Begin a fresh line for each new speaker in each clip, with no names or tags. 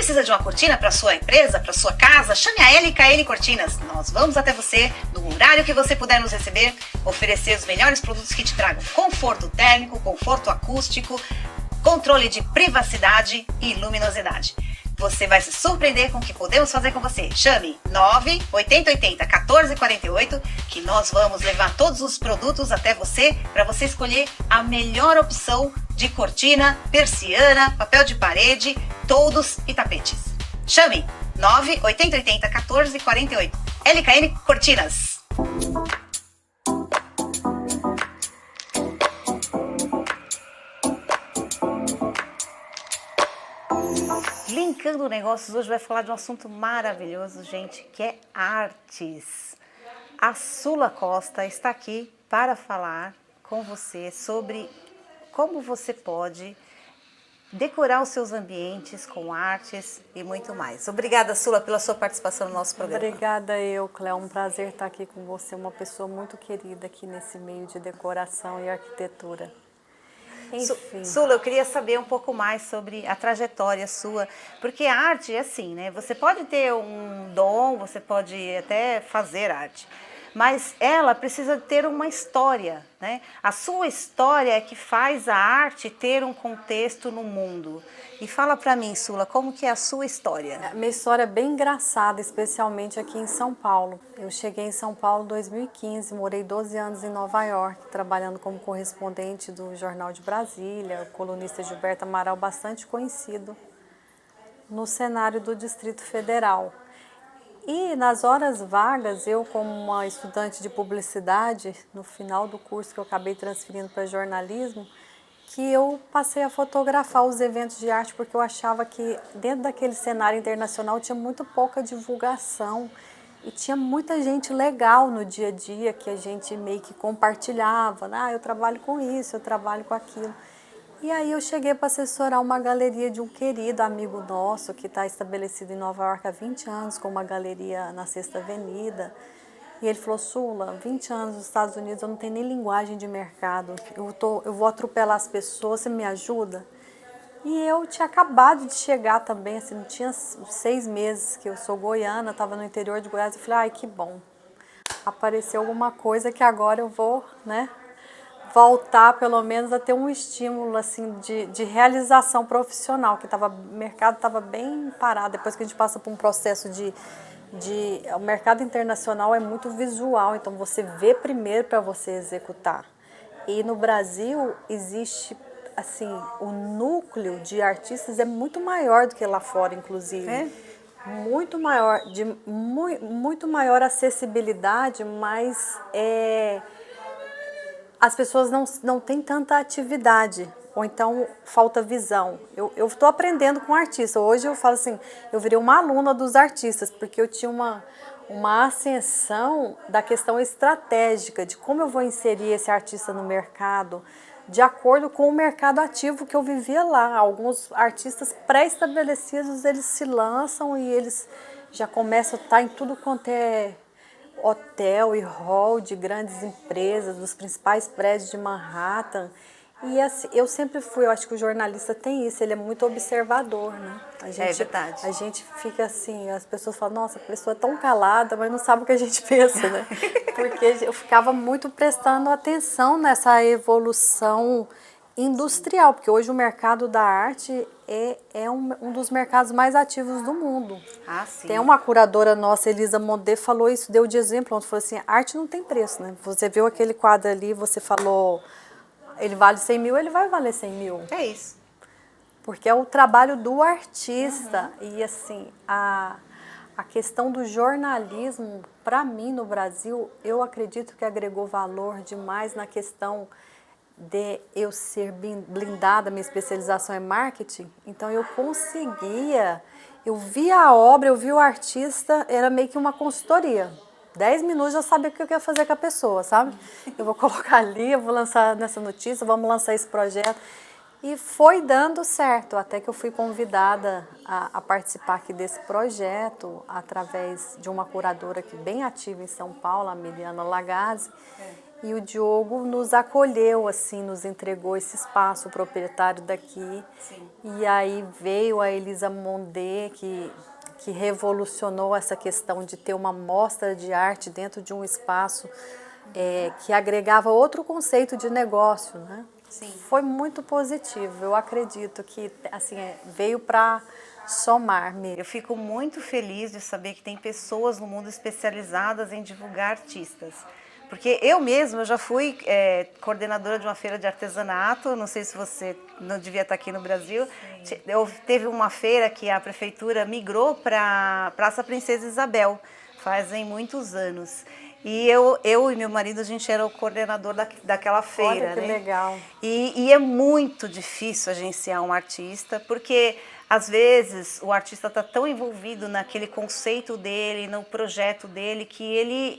Precisa de uma cortina para sua empresa, para sua casa? Chame a LKN Cortinas. Nós vamos até você, no horário que você puder nos receber, oferecer os melhores produtos que te tragam conforto térmico, conforto acústico, controle de privacidade e luminosidade. Você vai se surpreender com o que podemos fazer com você. Chame 98080-1448 que nós vamos levar todos os produtos até você para você escolher a melhor opção de cortina, persiana, papel de parede, toldos e tapetes. Chame 98080-1448. LKN Cortinas. Linkando Negócios hoje vai falar de um assunto maravilhoso, gente, que é artes. A Sula Costa está aqui para falar com você sobre como você pode decorar os seus ambientes com artes e muito mais. Obrigada, Sula, pela sua participação no nosso programa.
Obrigada Cléo. Um prazer estar aqui com você, uma pessoa muito querida aqui nesse meio de decoração e arquitetura. Enfim.
Sula, eu queria saber um pouco mais sobre a trajetória sua, porque a arte é assim, né? Você pode ter um dom, você pode até fazer arte, mas ela precisa ter uma história, né? A sua história é que faz a arte ter um contexto no mundo. E fala pra mim, Sula, como que é a sua história?
A minha história é bem engraçada, especialmente aqui em São Paulo. Eu cheguei em São Paulo em 2015, morei 12 anos em Nova York, trabalhando como correspondente do Jornal de Brasília, o colunista Gilberto Amaral, bastante conhecido no cenário do Distrito Federal. E nas horas vagas, eu como uma estudante de publicidade, no final do curso que eu acabei transferindo para jornalismo, que eu passei a fotografar os eventos de arte, porque eu achava que dentro daquele cenário internacional tinha muito pouca divulgação e tinha muita gente legal no dia a dia que a gente meio que compartilhava, eu trabalho com isso, eu trabalho com aquilo. E aí eu cheguei para assessorar uma galeria de um querido amigo nosso que está estabelecido em Nova York há 20 anos, com uma galeria na Sexta Avenida. E ele falou, Sula, 20 anos nos Estados Unidos, eu não tenho nem linguagem de mercado, eu vou atropelar as pessoas, você me ajuda? E eu tinha acabado de chegar também, assim, não tinha 6 meses que eu sou goiana, estava no interior de Goiás, eu falei, ai, que bom, apareceu alguma coisa que agora eu vou, voltar pelo menos a ter um estímulo assim, de realização profissional, que o mercado estava bem parado, depois que a gente passa por um processo o mercado internacional é muito visual, então você vê primeiro para você executar. E no Brasil existe, assim, o núcleo de artistas é muito maior do que lá fora, inclusive.
É?
Muito maior, de muito maior acessibilidade, mas as pessoas não têm tanta atividade, ou então falta visão. Eu estou aprendendo com artista. Hoje eu falo assim, eu virei uma aluna dos artistas, porque eu tinha uma ascensão da questão estratégica, de como eu vou inserir esse artista no mercado, de acordo com o mercado ativo que eu vivia lá. Alguns artistas pré-estabelecidos, eles se lançam e eles já começam a estar em tudo quanto é hotel e hall de grandes empresas, dos principais prédios de Manhattan. E assim, eu sempre fui, eu acho que o jornalista tem isso, ele é muito observador, né?
É verdade.
A gente fica assim, as pessoas falam, nossa, a pessoa é tão calada, mas não sabe o que a gente pensa, né? Porque eu ficava muito prestando atenção nessa evolução industrial, porque hoje o mercado da arte é um dos mercados mais ativos do mundo.
Ah, sim.
Tem uma curadora nossa, Elisa Mondé, falou isso, deu de exemplo, onde falou assim, arte não tem preço, né? Você viu aquele quadro ali, você falou, ele vale 100 mil, ele vai valer 100 mil.
É isso.
Porque é o trabalho do artista. E assim, a questão do jornalismo, para mim no Brasil, eu acredito que agregou valor demais na questão de eu ser blindada, minha especialização é marketing, então eu conseguia, eu via a obra, eu via o artista, era meio que uma consultoria. 10 minutos eu sabia o que eu ia fazer com a pessoa, sabe? Eu vou colocar ali, eu vou lançar nessa notícia, vamos lançar esse projeto. E foi dando certo, até que eu fui convidada a participar aqui desse projeto, através de uma curadora aqui bem ativa em São Paulo, a Miliana Lagazzi. E o Diogo nos acolheu, assim, nos entregou esse espaço, o proprietário daqui.
Sim.
E aí veio a Elisa Mondé, que revolucionou essa questão de ter uma mostra de arte dentro de um espaço que agregava outro conceito de negócio, né?
Sim.
Foi muito positivo, eu acredito que assim, veio para somar mesmo.
Eu fico muito feliz de saber que tem pessoas no mundo especializadas em divulgar artistas. Porque eu mesma já fui coordenadora de uma feira de artesanato, não sei se você não devia estar aqui no Brasil. Teve uma feira que a prefeitura migrou para Praça Princesa Isabel, fazem muitos anos. E eu e meu marido, a gente era o coordenador daquela feira.
Olha que
né?
legal.
E é muito difícil agenciar um artista, porque às vezes o artista está tão envolvido naquele conceito dele, no projeto dele, que ele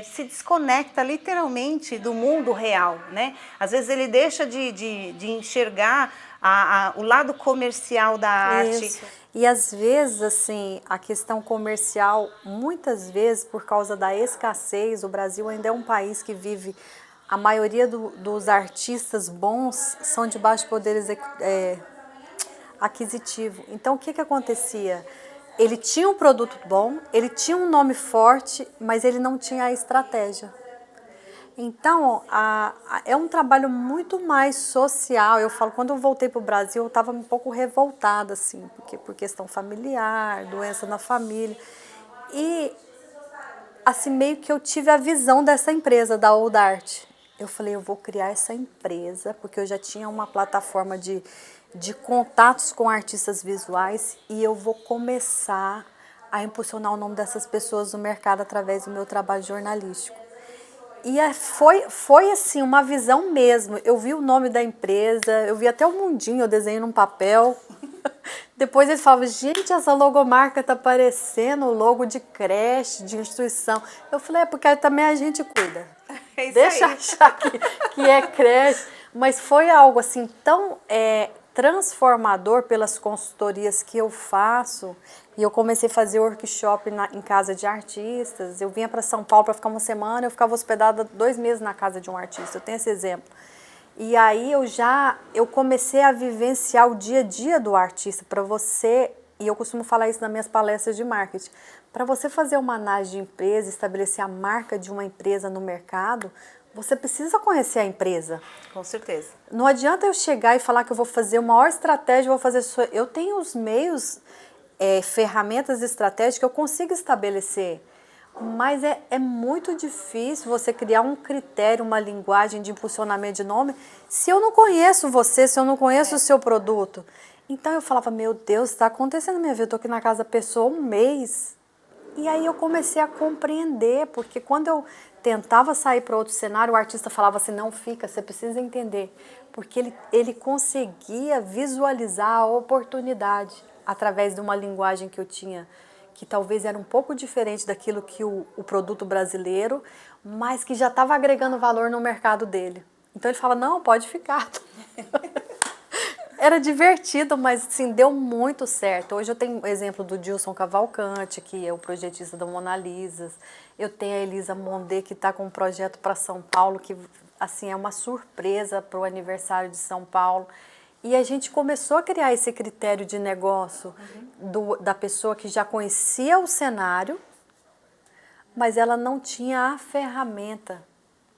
se desconecta literalmente do mundo real, né? Às vezes ele deixa de enxergar o lado comercial da arte.
Isso. E às vezes, assim, a questão comercial, muitas vezes, por causa da escassez, o Brasil ainda é um país que vive, a maioria dos artistas bons são de baixo poder aquisitivo. Então, o que acontecia? Ele tinha um produto bom, ele tinha um nome forte, mas ele não tinha a estratégia. Então, é um trabalho muito mais social. Eu falo, quando eu voltei para o Brasil, eu estava um pouco revoltada, assim, porque por questão familiar, doença na família. E, assim, meio que eu tive a visão dessa empresa, da Old Art. Eu falei, eu vou criar essa empresa, porque eu já tinha uma plataforma de contatos com artistas visuais e eu vou começar a impulsionar o nome dessas pessoas no mercado através do meu trabalho jornalístico. E foi assim, uma visão mesmo. Eu vi o nome da empresa, eu vi até o mundinho, eu desenhei num papel. Depois eles falavam, gente, essa logomarca tá parecendo o logo de creche, de instituição. Eu falei, porque aí também a gente cuida. Deixa achar que é creche. Mas foi algo assim tão transformador pelas consultorias que eu faço. E eu comecei a fazer workshop em casa de artistas. Eu vinha para São Paulo para ficar uma semana, eu ficava hospedada 2 meses na casa de um artista. Eu tenho esse exemplo. E aí eu comecei a vivenciar o dia a dia do artista para você, e eu costumo falar isso nas minhas palestras de marketing, para você fazer uma análise de empresa, estabelecer a marca de uma empresa no mercado, você precisa conhecer a empresa.
Com certeza.
Não adianta eu chegar e falar que eu vou fazer uma maior estratégia, vou fazer... Eu tenho os meios, ferramentas estratégicas que eu consigo estabelecer, mas é muito difícil você criar um critério, uma linguagem de impulsionamento de nome, se eu não conheço você, se eu não conheço o seu produto. Então eu falava, meu Deus, está acontecendo na minha vida, eu estou aqui na casa da pessoa 1 mês. E aí eu comecei a compreender, porque quando eu tentava sair para outro cenário, o artista falava assim, não fica, você precisa entender. Porque ele conseguia visualizar a oportunidade através de uma linguagem que eu tinha, que talvez era um pouco diferente daquilo que o produto brasileiro, mas que já estava agregando valor no mercado dele. Então ele fala, não, pode ficar. Era divertido, mas assim, deu muito certo. Hoje eu tenho o exemplo do Dilson Cavalcante, que é o projetista da Mona Lisa. Eu tenho a Elisa Mondé, que está com um projeto para São Paulo, que assim, é uma surpresa para o aniversário de São Paulo. E a gente começou a criar esse critério de negócio da pessoa que já conhecia o cenário, mas ela não tinha a ferramenta.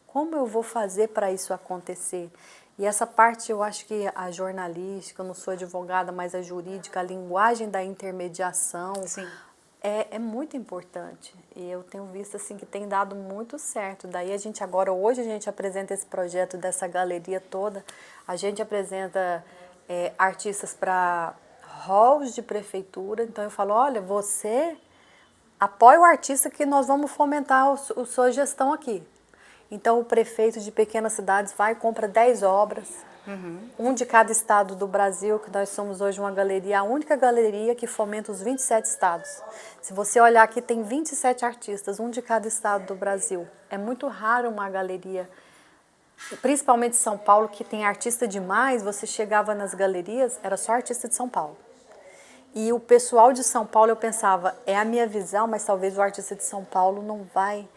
Como eu vou fazer para isso acontecer? E essa parte eu acho que a jornalística, eu não sou advogada, mas a jurídica, a linguagem da intermediação é muito importante. E eu tenho visto assim que tem dado muito certo. Daí hoje a gente apresenta esse projeto dessa galeria toda, a gente apresenta artistas para halls de prefeitura. Então eu falo, olha, você apoia o artista que nós vamos fomentar a sua gestão aqui. Então, o prefeito de pequenas cidades vai e compra 10 obras, um de cada estado do Brasil, que nós somos hoje uma galeria, a única galeria que fomenta os 27 estados. Se você olhar aqui, tem 27 artistas, um de cada estado do Brasil. É muito raro uma galeria, principalmente São Paulo, que tem artista demais, você chegava nas galerias, era só artista de São Paulo. E o pessoal de São Paulo, eu pensava, é a minha visão, mas talvez o artista de São Paulo não vai...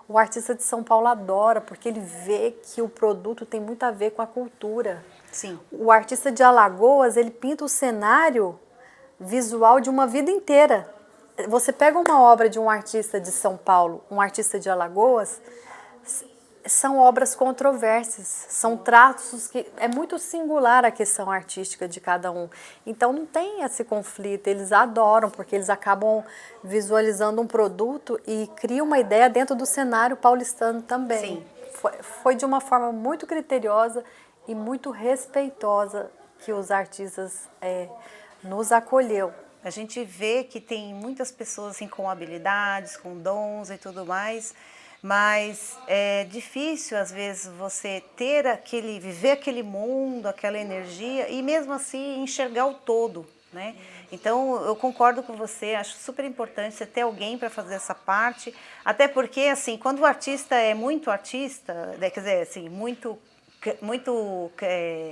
O artista de São Paulo adora, porque ele vê que o produto tem muito a ver com a cultura.
Sim.
O artista de Alagoas, ele pinta o cenário visual de uma vida inteira. Você pega uma obra de um artista de São Paulo, um artista de Alagoas, são obras controversas, são traços que é muito singular a questão artística de cada um. Então não tem esse conflito, eles adoram, porque eles acabam visualizando um produto e criam uma ideia dentro do cenário paulistano também.
Sim.
Foi de uma forma muito criteriosa e muito respeitosa que os artistas nos acolheu.
A gente vê que tem muitas pessoas assim, com habilidades, com dons e tudo mais, mas é difícil às vezes você viver aquele mundo, aquela energia e mesmo assim enxergar o todo, né? Então eu concordo com você, acho super importante você ter alguém para fazer essa parte, até porque assim, quando o artista é muito artista, quer dizer, assim, muito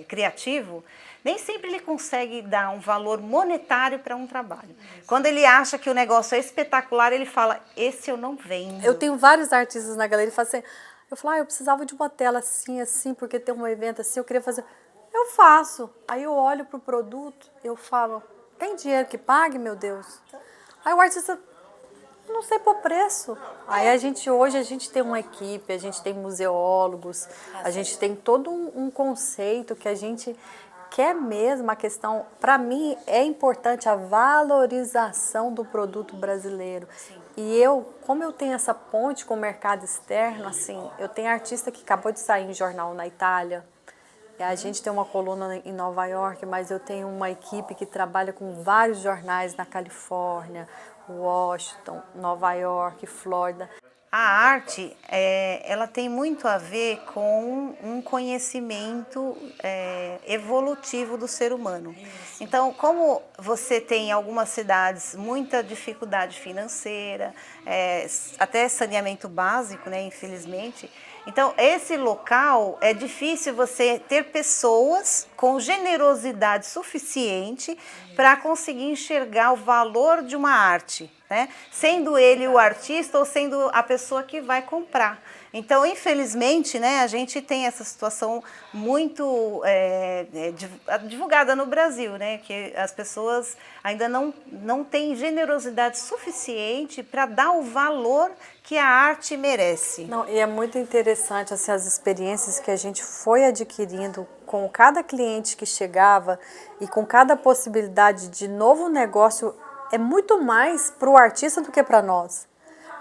criativo, nem sempre ele consegue dar um valor monetário para um trabalho. Quando ele acha que o negócio é espetacular, ele fala, esse eu não vendo.
Eu tenho vários artistas na galeria e falam assim, eu falo, eu precisava de uma tela assim, assim, porque tem um evento assim, eu queria fazer. Eu faço. Aí eu olho para o produto, eu falo, tem dinheiro que pague, meu Deus? Aí o artista, não sei por preço. Aí hoje a gente tem uma equipe, a gente tem museólogos, a gente tem todo um conceito que a gente quer mesmo a questão, para mim é importante a valorização do produto brasileiro. Sim. E como eu tenho essa ponte com o mercado externo, assim, eu tenho artista que acabou de sair em jornal na Itália, a gente tem uma coluna em Nova York, mas eu tenho uma equipe que trabalha com vários jornais na Califórnia, Washington, Nova York, Flórida.
A arte, ela tem muito a ver com um conhecimento evolutivo do ser humano. Isso. Então, como você tem em algumas cidades muita dificuldade financeira, até saneamento básico, né, infelizmente, então esse local é difícil você ter pessoas com generosidade suficiente para conseguir enxergar o valor de uma arte, né? Sendo ele o artista ou sendo a pessoa que vai comprar. Então, infelizmente, né, a gente tem essa situação muito divulgada no Brasil, né, que as pessoas ainda não têm generosidade suficiente para dar o valor que a arte merece.
Não, e é muito interessante assim, as experiências que a gente foi adquirindo com cada cliente que chegava e com cada possibilidade de novo negócio. É muito mais para o artista do que para nós.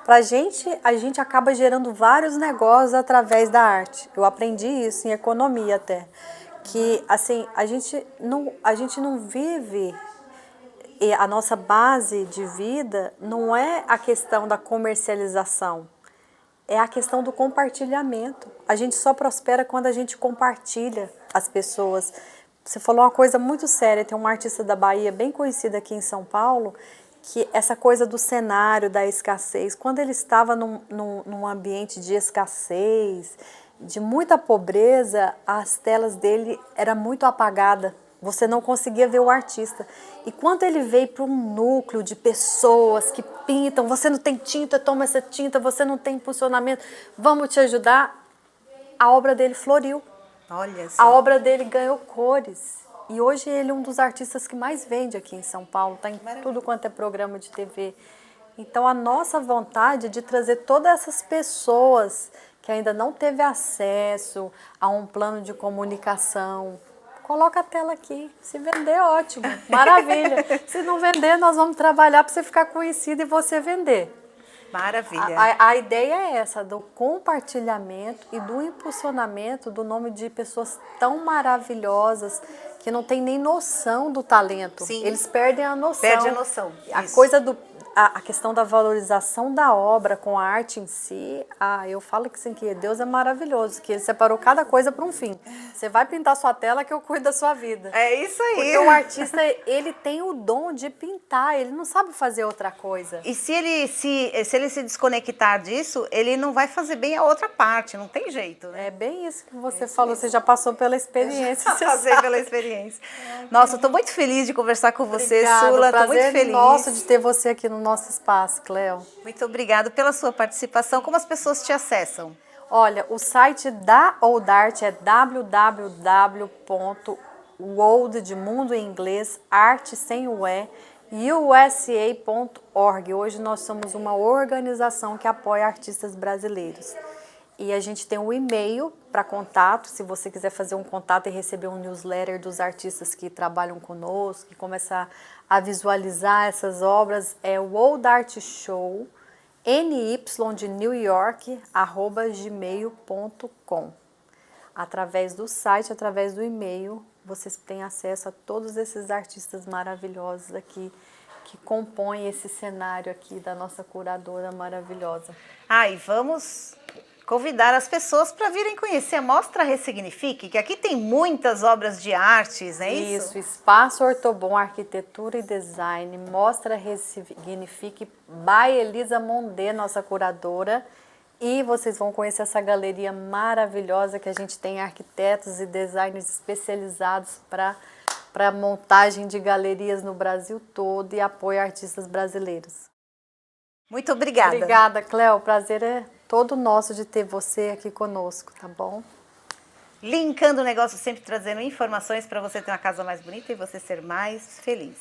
Para a gente acaba gerando vários negócios através da arte. Eu aprendi isso em economia até. Que assim, a gente não vive, e a nossa base de vida não é a questão da comercialização, é a questão do compartilhamento. A gente só prospera quando a gente compartilha as pessoas. Você falou uma coisa muito séria, tem uma artista da Bahia bem conhecida aqui em São Paulo, que essa coisa do cenário, da escassez, quando ele estava num ambiente de escassez, de muita pobreza, as telas dele eram muito apagadas, você não conseguia ver o artista. E quando ele veio para um núcleo de pessoas que pintam, você não tem tinta, toma essa tinta, você não tem impulsionamento, vamos te ajudar, a obra dele floriu.
Olha só.
A obra dele ganhou cores. E hoje ele é um dos artistas que mais vende aqui em São Paulo, está em tudo quanto é programa de TV. Então a nossa vontade é de trazer todas essas pessoas que ainda não teve acesso a um plano de comunicação. Coloca a tela aqui, se vender, ótimo, maravilha. Se não vender, nós vamos trabalhar para você ficar conhecido e você vender.
Maravilha.
A ideia é essa, do compartilhamento e do impulsionamento do nome de pessoas tão maravilhosas que não tem nem noção do talento.
Sim.
Eles perdem a noção.
Perde a noção.
A questão da valorização da obra com a arte em si, eu falo que sim, que Deus é maravilhoso, que Ele separou cada coisa para um fim. Você vai pintar sua tela que eu cuido da sua vida.
É isso aí.
Porque o artista, ele tem o dom de pintar, ele não sabe fazer outra coisa.
E se ele se desconectar disso, ele não vai fazer bem a outra parte, não tem jeito, né?
É bem isso que você falou, você já passou pela experiência.
Eu já passei pela experiência. Nossa, eu tô muito feliz de conversar com você,
Obrigada,
Sula, tô muito
prazer
feliz.
Nossa, de ter você aqui no nosso espaço, Cleo.
Muito obrigada pela sua participação. Como as pessoas te acessam?
Olha, o site da Old Art é www.world de mundo em inglês, arte sem o E, USA.org. Hoje nós somos uma organização que apoia artistas brasileiros. E a gente tem um e-mail para contato, se você quiser fazer um contato e receber um newsletter dos artistas que trabalham conosco, que começar a visualizar essas obras, é o Old Art Show, NY de New York, @gmail.com. Através do site, através do e-mail, vocês têm acesso a todos esses artistas maravilhosos aqui, que compõem esse cenário aqui da nossa curadora maravilhosa.
E vamos convidar as pessoas para virem conhecer a Mostra Ressignifique, que aqui tem muitas obras de artes, não é isso?
Isso, Espaço Ortobon Arquitetura e Design, Mostra Ressignifique by Elisa Mondê, nossa curadora. E vocês vão conhecer essa galeria maravilhosa que a gente tem arquitetos e designers especializados para montagem de galerias no Brasil todo e apoio a artistas brasileiros.
Muito obrigada.
Obrigada, Cleo. O prazer é todo nosso de ter você aqui conosco, tá bom?
Linkando o negócio, sempre trazendo informações para você ter uma casa mais bonita e você ser mais feliz.